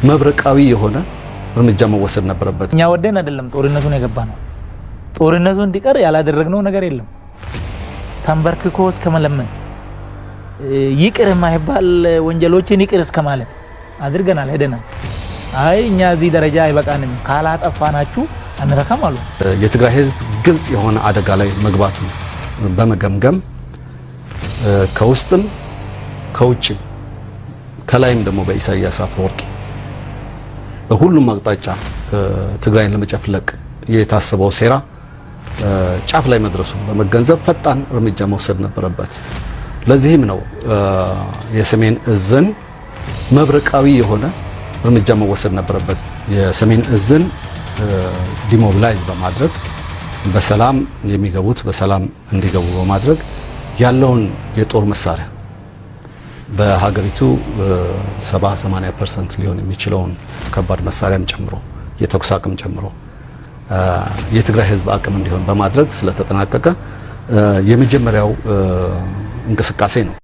መብረቃዊ የሆነ እርምጃ መወሰድ ነበረበት። እኛ ወደን አይደለም ጦርነቱን የገባነው። ጦርነቱ እንዲቀር ያላደረግነው ነገር የለም። ተንበርክኮ እስከመለመን ይቅር የማይባል ወንጀሎችን ይቅር እስከማለት አድርገናል ሄደናል። አይ እኛ እዚህ ደረጃ አይበቃንም ካላጠፋናችሁ አንረካም አሉ። የትግራይ ህዝብ ግልጽ የሆነ አደጋ ላይ መግባቱ በመገምገም ከውስጥም ከውጭም ከላይም ደግሞ በኢሳያስ አፈወርቂ በሁሉም አቅጣጫ ትግራይን ለመጨፍለቅ የታሰበው ሴራ ጫፍ ላይ መድረሱ በመገንዘብ ፈጣን እርምጃ መውሰድ ነበረበት። ለዚህም ነው የሰሜን እዝን መብረቃዊ የሆነ እርምጃ መወሰድ ነበረበት። የሰሜን እዝን ዲሞቢላይዝ በማድረግ በሰላም የሚገቡት በሰላም እንዲገቡ በማድረግ ያለውን የጦር መሳሪያ በሀገሪቱ 70-80% ሊሆን የሚችለውን ከባድ መሳሪያም ጨምሮ የተኩስ አቅም ጨምሮ የትግራይ ህዝብ አቅም እንዲሆን በማድረግ ስለተጠናቀቀ የመጀመሪያው እንቅስቃሴ ነው።